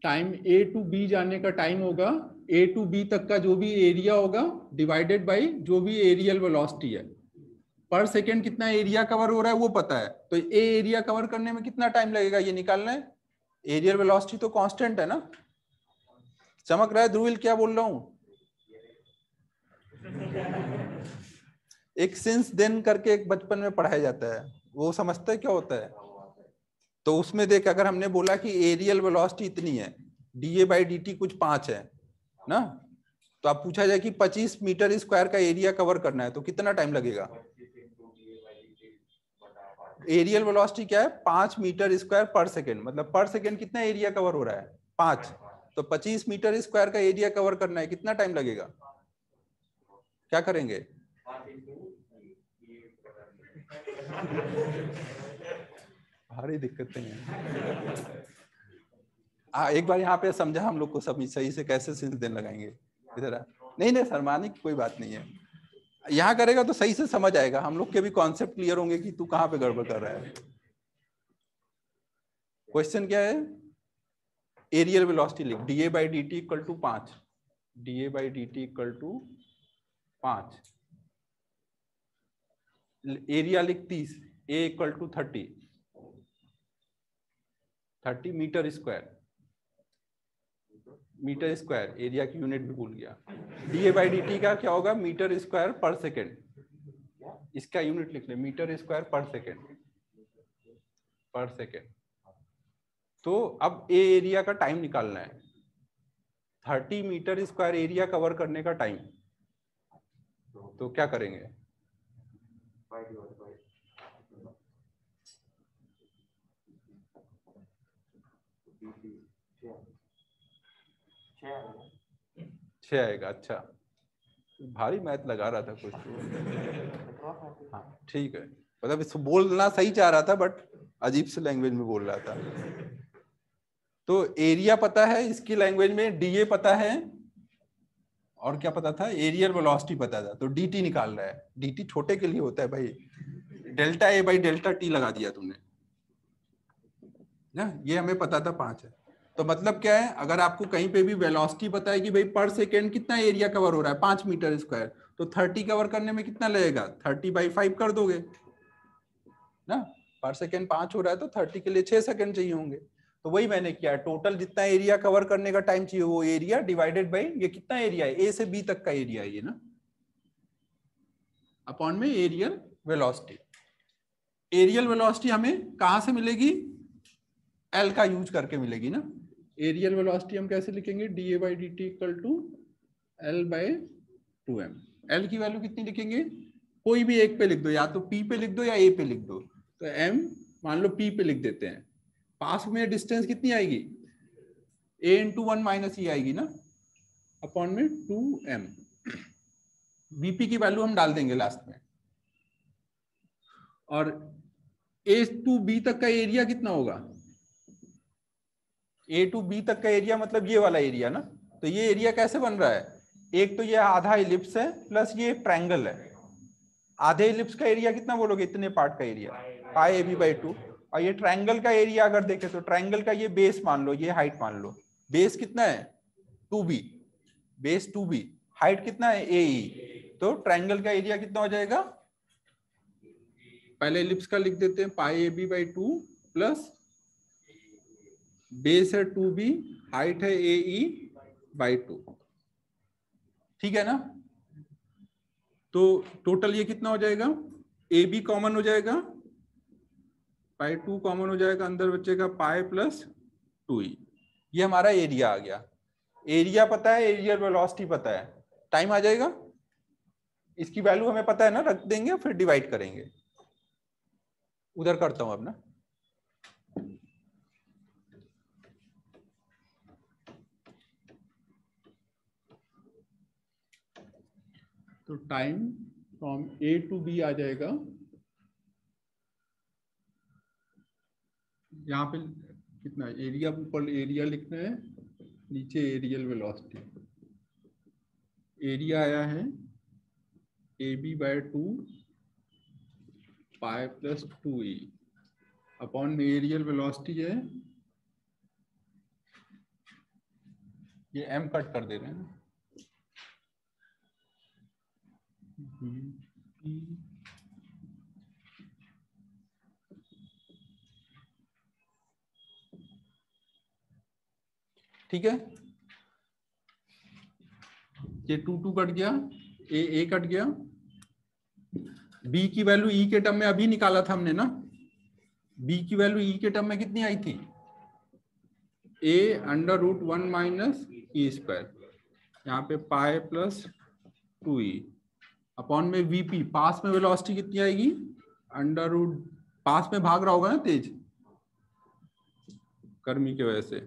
टाइम A to B जाने का टाइम होगा, A to B तक का जो भी एरिया होगा डिवाइडेड बाई जो भी एरियल वेलोसिटी है। पर सेकेंड कितना एरिया कवर हो रहा है वो पता है, तो ए एरिया कवर करने में कितना टाइम लगेगा ये निकालना है। एरियल वेलोसिटी तो कांस्टेंट है ना। चमक रहा है ध्रुविल क्या बोल रहा हूं? एक सिंस देन करके एक बचपन में पढ़ाया जाता है, वो समझता है क्या होता है? तो उसमें देख, अगर हमने बोला कि एरियल वेलोसिटी इतनी है, dA/dt कुछ 5 है ना, तो आप पूछा जाए कि 25 मीटर स्क्वायर का एरिया कवर करना है तो कितना टाइम लगेगा? एरियल वेलोसिटी क्या है? 5 मीटर स्क्वायर पर सेकेंड, मतलब पर सेकेंड कितना एरिया कवर हो रहा है? 5। तो 25 मीटर स्क्वायर का एरिया कवर करना है, कितना टाइम लगेगा? क्या करेंगे? भारी दिक्कतें हैं। एक बार यहाँ पे समझा हम लोग को सब सही से कैसे सिंस देन लगाएंगे इधर। नहीं नहीं शर्माने की कोई बात नहीं है, यहाँ करेगा तो सही से समझ आएगा, हम लोग के भी कॉन्सेप्ट क्लियर होंगे कि तू कहाँ पे गड़बड़ कर रहा है। क्वेश्चन क्या है? एरियल वेलोसिटी लिख, dA/dt equal to 5, dA/dt equal to 5, area लिख 30, A equal to 30 metre square, metre square area की यूनिट भी भूल गया। dA/dt का क्या होगा? मीटर स्क्वायर पर सेकेंड, इसका यूनिट लिख ले, metre square per second, per second. तो अब ए एरिया का टाइम निकालना है, 30 मीटर स्क्वायर एरिया कवर करने का टाइम। तो क्या करेंगे? छह आएगा। अच्छा, भारी मैथ लगा रहा था कुछ। हाँ ठीक है, मतलब इसको बोलना सही चाह रहा था बट अजीब से लैंग्वेज में बोल रहा था। तो एरिया पता है इसकी लैंग्वेज में, डीए पता है, और क्या पता था? एरियल वेलोसिटी पता था। तो dt निकाल रहा है, dt छोटे के लिए होता है भाई, delta A by delta T लगा दिया तुमने ना, ये हमें पता था 5 है। तो मतलब क्या है, अगर आपको कहीं पे भी वेलोसिटी पता है कि भाई पर सेकेंड कितना एरिया कवर हो रहा है, 5 मीटर स्क्वायर, तो 30 कवर करने में कितना लगेगा? 30/5 कर दोगे ना। पर सेकेंड 5 हो रहा है तो 30 के लिए 6 सेकेंड चाहिए होंगे। तो वही मैंने किया, टोटल जितना एरिया कवर करने का टाइम चाहिए वो एरिया डिवाइडेड बाई ये कितना एरिया है, ए से बी तक का एरिया है ये ना, अपॉन में एरियल वेलोसिटी। एरियल वेलोसिटी हमें कहां से मिलेगी? एल का यूज करके मिलेगी ना। एरियल वेलोसिटी हम कैसे लिखेंगे? dA/dt equal to L/2m। L की वैल्यू कितनी लिखेंगे? कोई भी एक पे लिख दो, या तो P पे लिख दो या A पे लिख दो। तो m मान लो P पे लिख देते हैं। पास में डिस्टेंस कितनी आएगी? A इंटू 1 माइनस ई आएगी ना, अपॉन में 2m। बीपी की वैल्यू हम डाल देंगे लास्ट में। और A टू B तक का एरिया कितना होगा? A टू B तक का एरिया मतलब ये वाला एरिया ना। तो ये एरिया कैसे बन रहा है? एक तो ये आधा इलिप्स है प्लस ये ट्रायंगल है, आधे इलिप्स का एरिया कितना बोलोगे, इतने पार्ट का एरिया पाई AB बाई 2। और ये ट्रायंगल का एरिया अगर देखें तो ट्रायंगल का ये बेस मान लो, ये हाइट मान लो, बेस कितना है 2B, बेस 2B, हाइट कितना है AE, तो ट्रायंगल का एरिया कितना हो जाएगा, पहले इलिप्स का लिख देते हैं पाई AB बाई 2 प्लस बेस है 2B, हाइट है AE बाई 2, ठीक है ना। तो टोटल ये कितना हो जाएगा, AB कॉमन हो जाएगा, पाई 2 कॉमन हो जाएगा, अंदर बचेगा पाई प्लस 2E, ये हमारा एरिया आ गया। एरिया पता है, एरियल वेलोसिटी पता है, टाइम आ जाएगा, इसकी वैल्यू हमें पता है ना, रख देंगे फिर डिवाइड करेंगे। उधर करता हूं अब ना, तो time from A to B आ जाएगा, यहाँ पे कितना एरिया, ऊपर एरिया लिखना है, नीचे एरियल वेलोसिटी। एरिया आया है AB by 2 pi plus 2E upon में एरियल वेलोसिटी है, ये M कट कर दे रहे हैं, ठीक है। ये 2 कट गया, ए कट गया, B की वैल्यू E के टर्म में अभी निकाला था हमने ना, B की वैल्यू E के टर्म में कितनी आई थी, A under root 1 minus E square, यहाँ पे पाई प्लस 2E अपॉन में VP, पास में वेलोसिटी कितनी आएगी, अंडर रूट, पास में भाग रहा होगा ना तेज गर्मी की वजह से,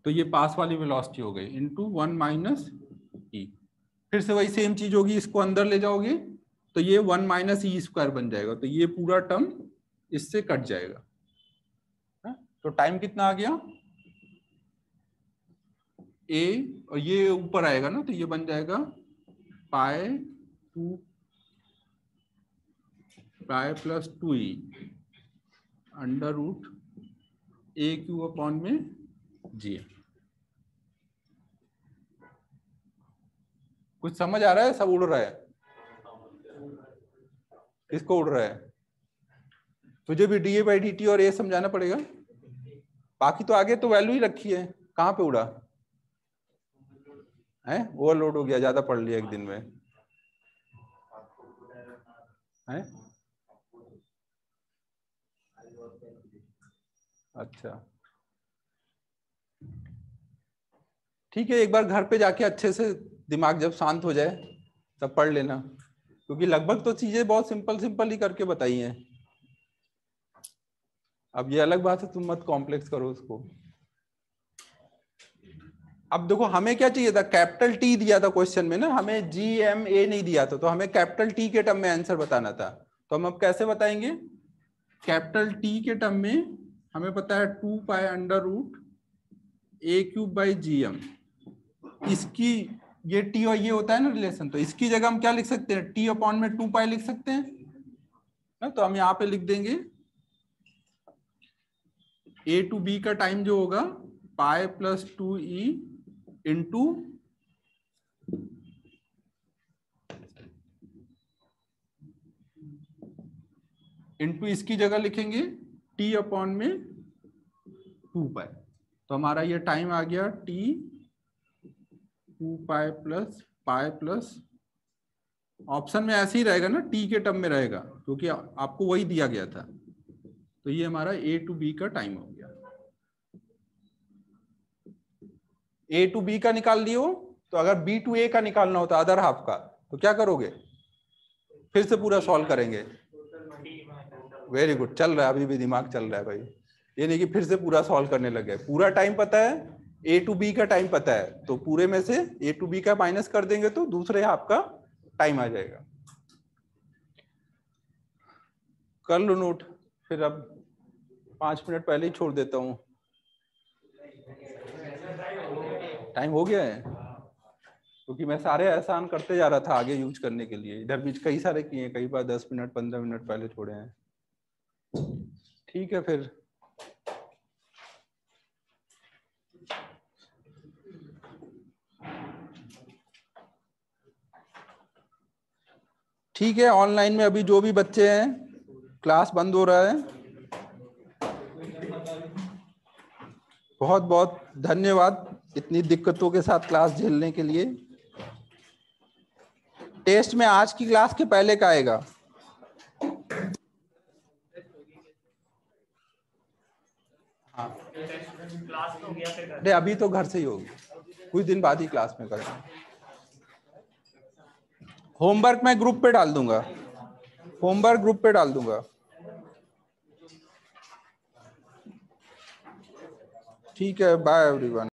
तो ये पास वाली वेलोसिटी हो गई इनटू 1 माइनस E। फिर से वही सेम चीज होगी, इसको अंदर ले जाओगे तो ये 1 माइनस E स्क्वायर बन जाएगा, तो ये पूरा टर्म इससे कट जाएगा। तो टाइम कितना आ गया A, और ये ऊपर आएगा ना, तो ये बन जाएगा pi 2 pi plus 2E under root AQ upon में G। कुछ समझ आ रहा है, सब उड़ रहा है, किसको उड़ रहा है, तुझे भी DA बाई DT और A समझाना पड़ेगा, बाकी तो आगे तो वैल्यू ही रखी है, कहाँ पे उड़ा है, ओवरलोड हो गया, ज्यादा पढ़ लिया एक दिन में है। अच्छा ठीक है, एक बार घर पे जाके अच्छे से दिमाग जब शांत हो जाए तब पढ़ लेना, क्योंकि लगभग तो चीजें बहुत सिंपल सिंपल ही करके बताई हैं। अब ये अलग बात है, तुम मत कॉम्प्लेक्स करो उसको। अब देखो हमें क्या चाहिए था, कैपिटल T दिया था क्वेश्चन में ना, हमें GMA नहीं दिया था, तो हमें कैपिटल T के टर्म में आंसर बताना था। तो हम अब कैसे बताएंगे, कैपिटल T के टर्म में हमें पता है 2 pi under root A³ by GM, इसकी ये T और ये होता है ना रिलेशन, तो इसकी जगह हम क्या लिख सकते हैं, T अपॉन में 2 पाई लिख सकते हैं ना, तो हम यहाँ पे लिख देंगे A टू B का टाइम जो होगा पाई प्लस 2E इंटू इसकी जगह लिखेंगे T अपॉन में 2 पाई, तो हमारा ये टाइम आ गया T 2 पाई प्लस ऑप्शन में ऐसे ही रहेगा ना, T के टर्म में रहेगा क्योंकि आपको वही दिया गया था। तो ये हमारा A टू B का टाइम हो गया। A टू B का निकाल लियो, तो अगर B टू A का निकालना होता अदर हाफ का, तो क्या करोगे, फिर से पूरा सॉल्व करेंगे। वेरी गुड, चल रहा है, अभी भी दिमाग चल रहा है भाई, ये नहीं कि फिर से पूरा सॉल्व करने लगे। पूरा टाइम पता है, A टू B का टाइम पता है, तो पूरे में से A टू B का माइनस कर देंगे तो दूसरे हाफ का टाइम आ जाएगा। कर लो नोट, फिर अब 5 मिनट पहले ही छोड़ देता हूँ, टाइम हो गया है। क्योंकि मैं सारे आसान करते जा रहा था आगे यूज करने के लिए। इधर भी कई सारे किए हैं, कई बार 10 मिनट 15 मिनट पहले छोड़े हैं। ठीक है फिर ठीक है। ऑनलाइन में अभी जो भी बच्चे हैं, क्लास बंद हो रहा है। बहुत बहुत धन्यवाद इतनी दिक्कतों के साथ क्लास झेलने के लिए। टेस्ट में आज की क्लास के पहले का आएगा। हाँ क्लास हो गया फिर अरे अभी तो घर से ही होगी, कुछ दिन बाद ही क्लास में करेंगे। होमवर्क मैं ग्रुप पे डाल दूंगा, होमवर्क ग्रुप पे डाल दूंगा। ठीक है, बाय एवरीवन।